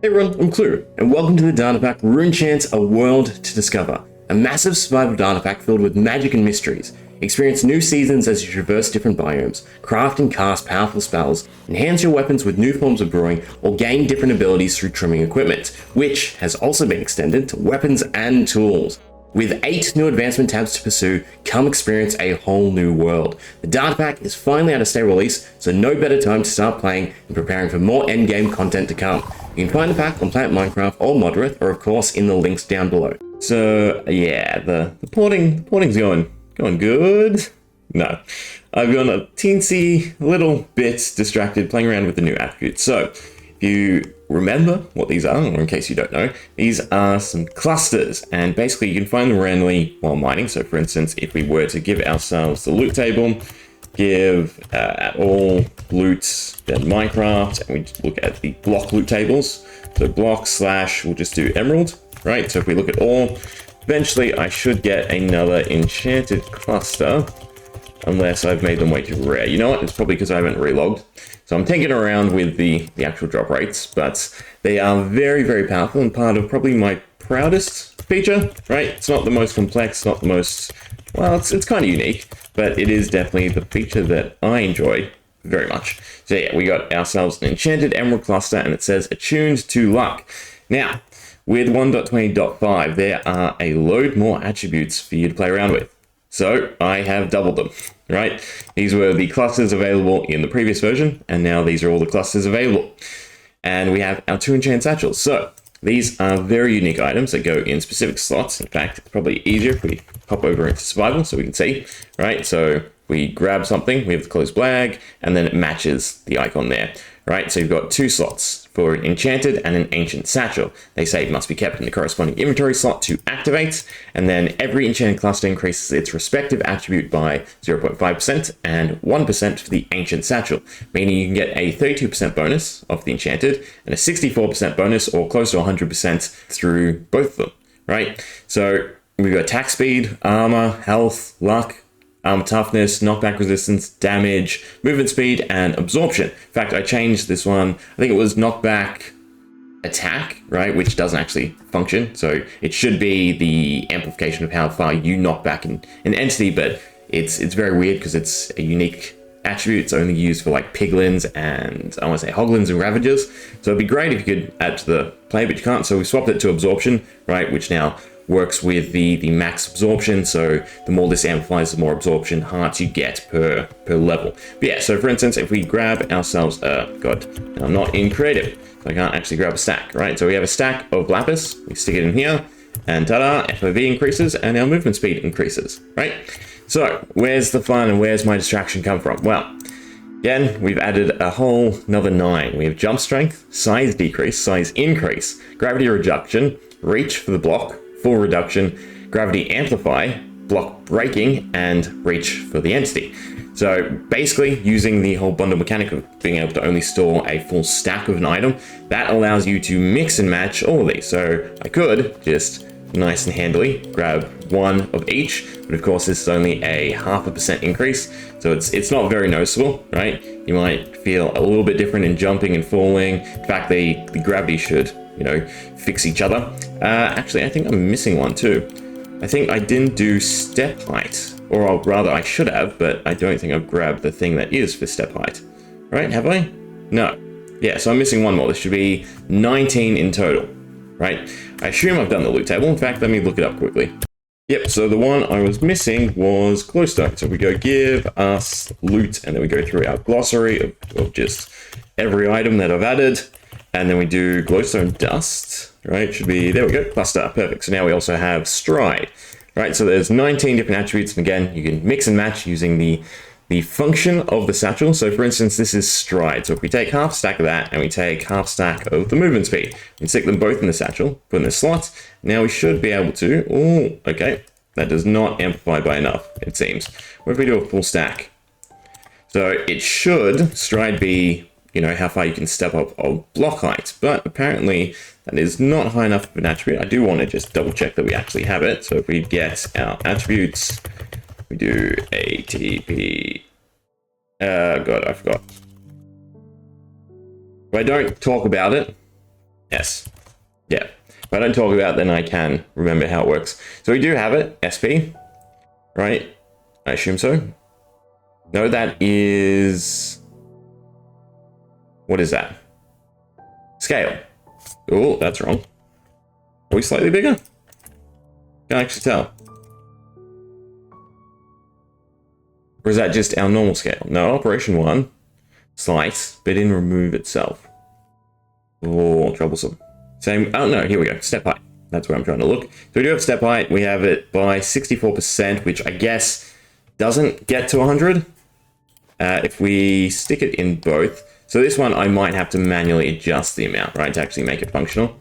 Hey everyone, I'm Klloo, and welcome to the data pack Runechant, A World to Discover. A massive survival data pack filled with magic and mysteries. Experience new seasons as you traverse different biomes, craft and cast powerful spells, enhance your weapons with new forms of brewing, or gain different abilities through trimming equipment, which has also been extended to weapons and tools. With 8 new advancement tabs to pursue, come experience a whole new world. The data pack is finally at a state release, so no better time to start playing and preparing for more endgame content to come. You can find the pack on Planet Minecraft or Moderate, or of course in the links down below. So yeah, the porting's going good. No, I've gone a teensy little bit distracted playing around with the new attributes. So if you remember what these are, or in case you don't know, these are some clusters, and basically you can find them randomly while mining. So for instance, if we were to give ourselves the loot table, give at all loot, then Minecraft, and we look at the block loot tables. So block / we'll just do emerald, right? So if we look at all, eventually I should get another enchanted cluster, unless I've made them way too rare. You know what? It's probably because I haven't relogged. So I'm taking around with the actual drop rates, but they are very, very powerful and part of probably my proudest feature, right? It's not the most complex, not the most, well, it's kind of unique, but it is definitely the feature that I enjoy very much. So yeah, we got ourselves an enchanted emerald cluster, and it says attuned to luck. Now, with 1.20.5, there are a load more attributes for you to play around with. So I have doubled them, right? These were the clusters available in the previous version, and now these are all the clusters available. And we have our 2 enchant satchels. So these are very unique items that go in specific slots. In fact, it's probably easier if we hop over into survival so we can see, right? So we grab something, we have the closed bag, and then it matches the icon there, right? So you've got 2 slots for an enchanted and an ancient satchel. They say it must be kept in the corresponding inventory slot to activate, and then every enchanted cluster increases its respective attribute by 0.5% and 1% for the ancient satchel, meaning you can get a 32% bonus off the enchanted and a 64% bonus, or close to 100% through both of them, right? So we've got attack speed, armor, health, luck, toughness, knockback resistance, damage, movement speed, and absorption. In fact, I changed this one. I think it was knockback attack, right? Which doesn't actually function. So it should be the amplification of how far you knock back an entity, but it's very weird because it's a unique attribute. It's only used for like piglins and I want to say hoglins and ravagers. So it'd be great if you could add to the play, but you can't. So we swapped it to absorption, right? Which now works with the max absorption, so the more this amplifies, the more absorption hearts you get per level. But yeah, so for instance, if we grab ourselves, God, I'm not in creative, so I can't actually grab a stack, right? So we have a stack of lapis, we stick it in here, and ta-da, FOV increases, and our movement speed increases, right? So where's the fun and where's my distraction come from? Well, again, we've added a whole another 9. We have jump strength, size decrease, size increase, gravity reduction, reach for the block, full reduction, gravity amplify, block breaking, and reach for the entity. So basically, using the whole bundle mechanic of being able to only store a full stack of an item, that allows you to mix and match all of these. So I could just nice and handily grab 1 of each, but of course this is only a 0.5% increase, so it's not very noticeable, right? You might feel a little bit different in jumping and falling. In fact, the gravity should, you know, fix each other. Actually, I think I'm missing one too. I think I didn't do step height, or rather I should have, but I don't think I've grabbed the thing that is for step height. Right, have I? No. Yeah, so I'm missing one more. There should be 19 in total, right? I assume I've done the loot table. In fact, let me look it up quickly. Yep, so the one I was missing was glowstone. So we go give us loot, and then we go through our glossary of just every item that I've added. And then we do glowstone dust, right? Should be, there we go, cluster, perfect. So now we also have stride, right? So there's 19 different attributes. And again, you can mix and match using the function of the satchel. So for instance, this is stride. So if we take half stack of that and we take half stack of the movement speed, we stick them both in the satchel, put in the slot. Now we should be able to, oh, okay. That does not amplify by enough, it seems. What if we do a full stack? So it should, stride be, you know, how far you can step up of block height, but apparently that is not high enough of an attribute. I do want to just double check that we actually have it. So if we get our attributes, we do ATP, God, I forgot. If I don't talk about it, Yes. Yeah. If I don't talk about it, then I can remember how it works. So we do have it, SP, right? I assume so. No, that is... What is that? Scale. Oh, that's wrong. Are we slightly bigger? Can't actually tell. Or is that just our normal scale? No, operation 1. Slice, but didn't remove itself. Oh, troublesome. Same. Oh no, here we go. Step height. That's where I'm trying to look. So we do have step height. We have it by 64%, which I guess doesn't get to 100. If we stick it in both. So this one, I might have to manually adjust the amount, right, to actually make it functional.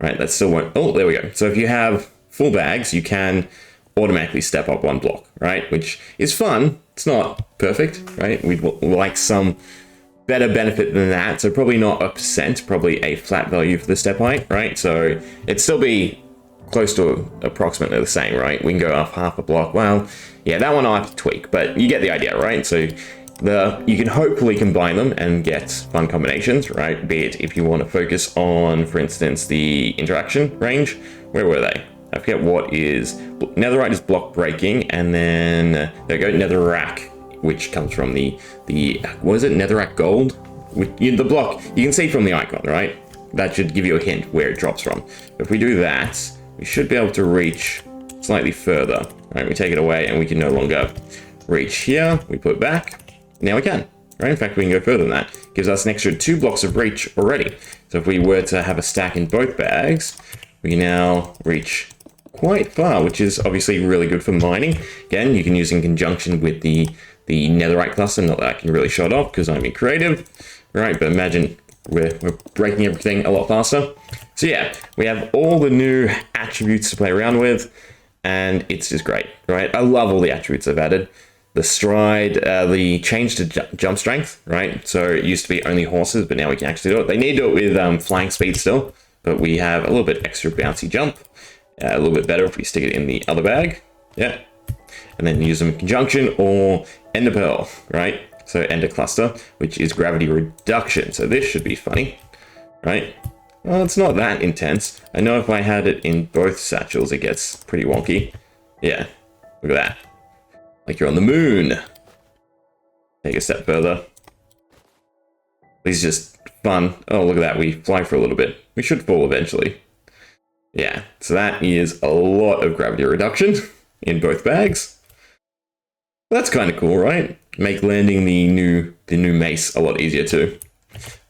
Right, that still won't. Oh, there we go. So if you have full bags, you can automatically step up 1 block, right? Which is fun. It's not perfect, right? We'd like some better benefit than that. So probably not a percent, probably a flat value for the step height, right? So it'd still be close to approximately the same, right? We can go off half a block. Well, yeah, that one I'll have to tweak, but you get the idea, right? So you can hopefully combine them and get fun combinations, right? Be it if you want to focus on, for instance, the interaction range. Where were they? I forget what is. Netherite is block breaking, and then there we go, Netherrack, which comes from the what is it? Netherrack gold. The block you can see from the icon, right? That should give you a hint where it drops from. If we do that, we should be able to reach slightly further. Right? We take it away, and we can no longer reach here. We put it back. Now we can. Right? In fact, we can go further than that. Gives us an extra 2 blocks of reach already. So if we were to have a stack in both bags, we can now reach quite far, which is obviously really good for mining. Again, you can use in conjunction with the netherite cluster. Not that I can really show it off because I'm in creative, right? But imagine we're breaking everything a lot faster. So yeah, we have all the new attributes to play around with, and it's just great, right? I love all the attributes they've added. The stride, the change to jump strength, right? So it used to be only horses, but now we can actually do it. They need to do it with flying speed still, but we have a little bit extra bouncy jump. A little bit better if we stick it in the other bag. Yeah. And then use them in conjunction, or Ender Pearl, right? So Ender Cluster, which is gravity reduction. So this should be funny, right? Well, it's not that intense. I know if I had it in both satchels, it gets pretty wonky. Yeah, look at that. Like you're on the moon. Take a step further. This is just fun. Oh, look at that. We fly for a little bit. We should fall eventually. Yeah, so that is a lot of gravity reduction in both bags. That's kind of cool, right? Make landing the new mace a lot easier too.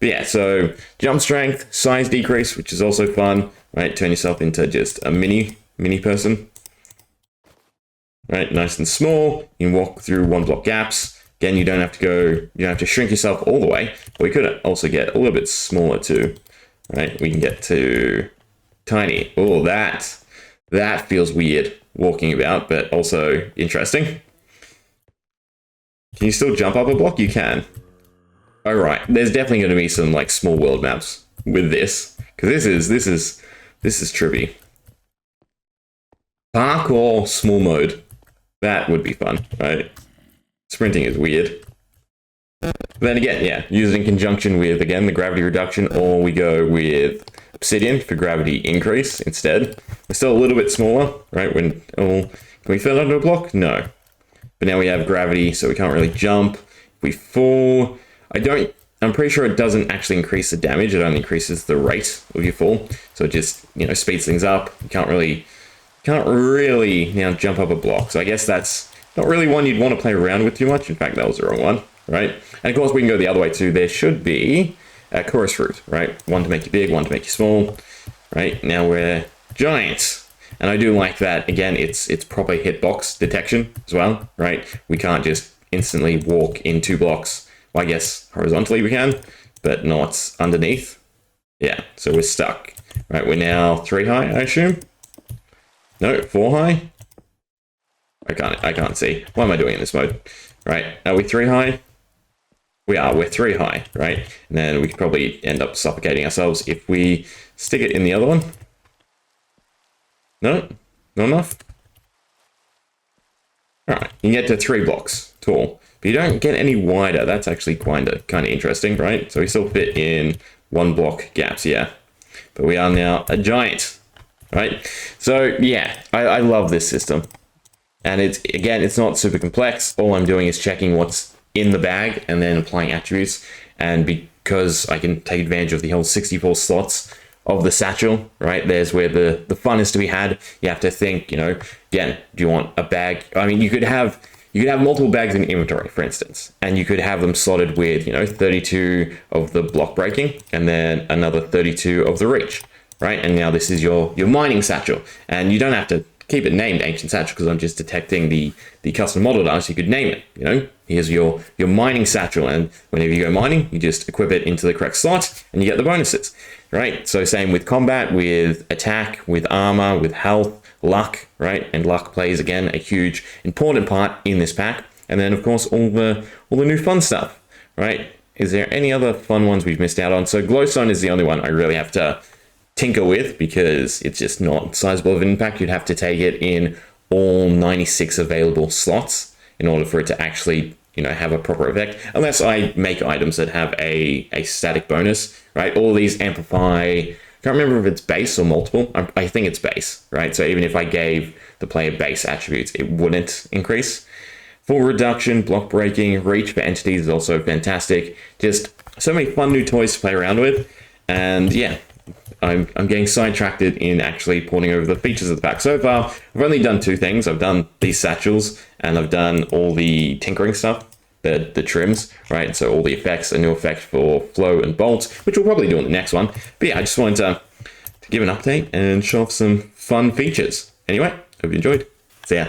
But yeah, so jump strength, size decrease, which is also fun, right? Turn yourself into just a mini person. Right, nice and small. You can walk through 1 block gaps. Again, you don't have to shrink yourself all the way. But we could also get a little bit smaller too, right? We can get to tiny. Oh, that feels weird walking about, but also interesting. Can you still jump up a block? You can. All right, there's definitely going to be some like small world maps with this, because this is trippy. Parkour small mode. That would be fun, right? Sprinting is weird. But then again, yeah, use it in conjunction with, again, the gravity reduction, or we go with obsidian for gravity increase instead. We're still a little bit smaller, right? Can we fit under a block? No. But now we have gravity, so we can't really jump. If we fall, I'm pretty sure it doesn't actually increase the damage. It only increases the rate of your fall. So it just, speeds things up. You can't really now jump up a block. So I guess that's not really one you'd want to play around with too much. In fact, that was the wrong one, right? And of course, we can go the other way too. There should be a chorus fruit, right? One to make you big, one to make you small, right? Now we're giants. And I do like that. Again, it's proper hitbox detection as well, right? We can't just instantly walk in 2 blocks. Well, I guess horizontally we can, but not underneath. Yeah, so we're stuck, right? We're now 3 high, I assume. No, 4 high? I can't see. Why am I doing it in this mode? Right, are we 3 high? We're 3 high, right? And then we could probably end up suffocating ourselves if we stick it in the other one. No, not enough. Alright, you can get to 3 blocks tall, but you don't get any wider. That's actually kind of interesting, right? So we still fit in 1 block gaps, yeah. but we are now a giant, right? So yeah, I love this system. And it's not super complex. All I'm doing is checking what's in the bag and then applying attributes. And because I can take advantage of the whole 64 slots of the satchel, right? There's where the fun is to be had. You have to think, again, do you want a bag? I mean, you could have multiple bags in inventory, for instance, and you could have them slotted with, 32 of the block breaking and then another 32 of the reach, right? And now this is your mining satchel, and you don't have to keep it named Ancient Satchel because I'm just detecting the custom model data, so you could name it, here's your mining satchel, and whenever you go mining, you just equip it into the correct slot and you get the bonuses, right? So same with combat, with attack, with armor, with health, luck, right? And luck plays, again, a huge important part in this pack. And then of course, all the new fun stuff, right? Is there any other fun ones we've missed out on? So glowstone is the only one I really have to tinker with because it's just not sizable of an impact. You'd have to take it in all 96 available slots in order for it to actually, have a proper effect, unless I make items that have a static bonus, right? All these amplify, I can't remember if it's base or multiple. I think it's base, right? So even if I gave the player base attributes, it wouldn't increase. Full reduction, block breaking, reach for entities is also fantastic. Just so many fun new toys to play around with. And yeah, I'm getting sidetracked in actually porting over the features of the pack. So far, I've only done two things. I've done these satchels, and I've done all the tinkering stuff, the trims, right? So all the effects, a new effect for flow and bolt, which we'll probably do in the next one. But yeah, I just wanted to give an update and show off some fun features. Anyway, hope you enjoyed. See ya.